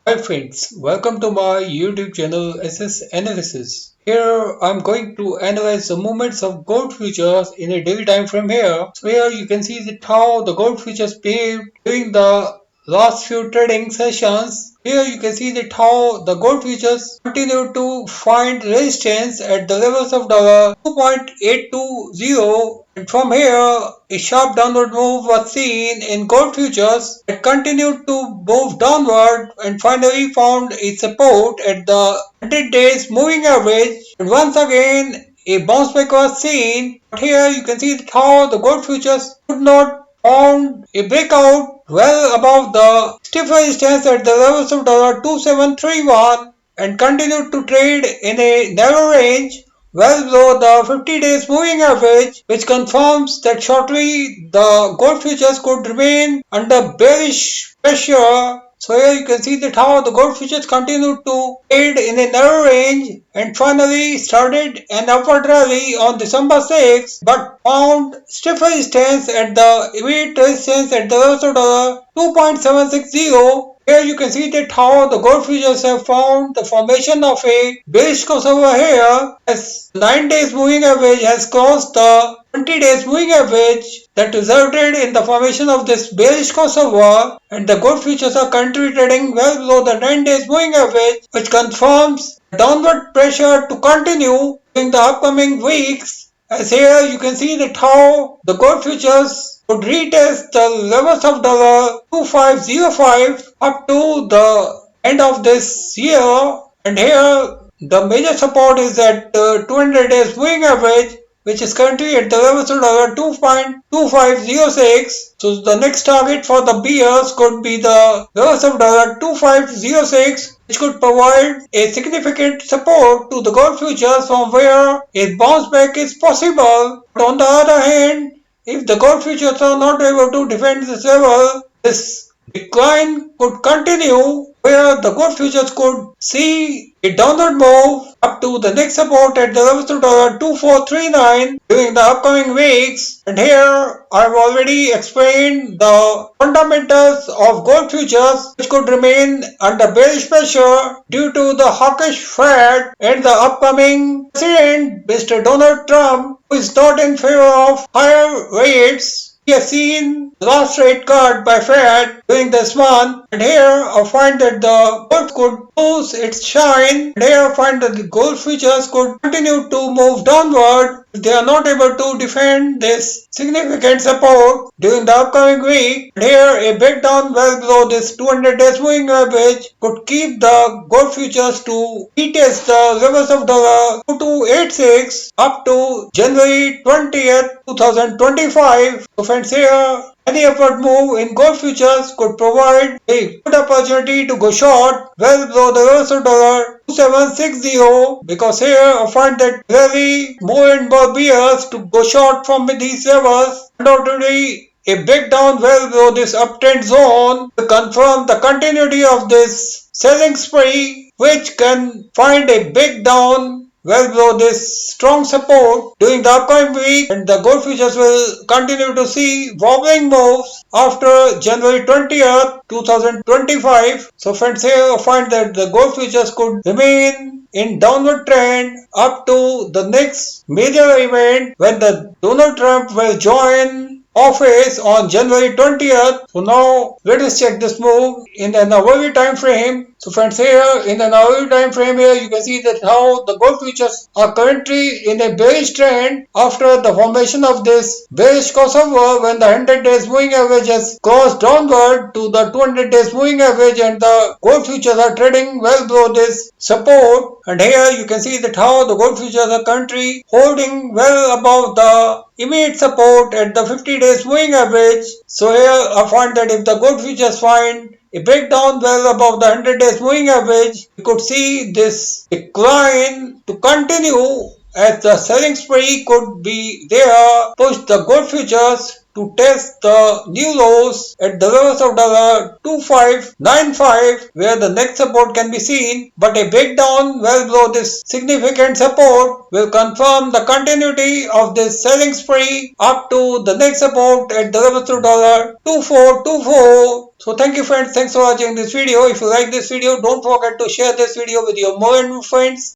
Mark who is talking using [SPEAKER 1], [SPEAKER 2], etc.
[SPEAKER 1] Hi friends, welcome to my YouTube channel SS Analysis. Here I'm going to analyze the movements of gold futures in a daily time frame here. So here you can see that how the gold futures behaved during the last few trading sessions. Here you can see that how the gold futures continue to find resistance at the levels of $2.820, and from here a sharp downward move was seen in gold futures. It continued to move downward and finally found a support at the 100 days moving average, and once again a bounce back was seen. But here you can see that how the gold futures could not found a breakout well above the stiff resistance at the levels of $2.731 and continued to trade in a narrow range well below the 50 days moving average, which confirms that shortly the gold futures could remain under bearish pressure. So here you can see that how the gold futures continued to trade in a narrow range and finally started an upward rally on December 6, but found stiff resistance at the immediate resistance at the levels of 2.760. Here you can see that how the gold futures have found the formation of a bearish crossover here, as 9 days moving average has crossed the 20 days moving average that resulted in the formation of this bearish crossover, and the gold futures are currently trading well below the 9 days moving average, which confirms downward pressure to continue in the upcoming weeks. As here you can see that how the gold futures would retest the levels of $2.505 up to the end of this year, and here the major support is at 200 days moving average, which is currently at the levels of $2.2506. So the next target for the bears could be the levels of $2.506, which could provide a significant support to the gold futures from where a bounce back is possible. But on the other hand, if the gold futures are not able to defend this level, this decline could continue, where the gold futures could see a downward move up to the next support at the levels of $2.439 during the upcoming weeks. And here I've already explained the fundamentals of gold futures, which could remain under bearish pressure due to the hawkish Fed and the upcoming President Mr. Donald Trump, who is not in favor of higher rates. We have seen the last rate cut by Fed during this month, and here I find that the gold could lose its shine, and here I find that the gold futures could continue to move downward if they are not able to defend this significant support during the upcoming week. And here a breakdown well below this 200 days moving average could keep the gold futures to retest the levels of $2286 up to January 20th, 2025. So friends, here any upward move in gold futures could provide a good opportunity to go short well below the levels of $2.760, because here I find that really more and more bears to go short from these levels. Undoubtedly, a breakdown well below this uptrend zone will confirm the continuity of this selling spree, which can find a breakdown well below this strong support during the upcoming week, and the gold futures will continue to see wobbling moves after January 20th, 2025. So friends, here I find that the gold futures could remain in downward trend up to the next major event when the Donald Trump will join office on January 20th. So now let us check this move in an hourly time frame. So friends, here in an hourly time frame here you can see that how the gold futures are currently in a bearish trend after the formation of this bearish crossover, when the 100 days moving average has crossed downward to the 200 days moving average, and the gold futures are trading well below this support. And here you can see that how the gold futures are currently holding well above the immediate support at the 50 days moving average. So here I find that if the gold futures find a breakdown well above the 100 days moving average, we could see this decline to continue, as the selling spree could be there, push the gold futures to test the new lows at the levels of $2.595, where the next support can be seen, but a breakdown well below this significant support will confirm the continuity of this selling spree up to the next support at the levels of $2.424. So thank you friends, thanks for watching this video. If you like this video, don't forget to share this video with your more and more friends.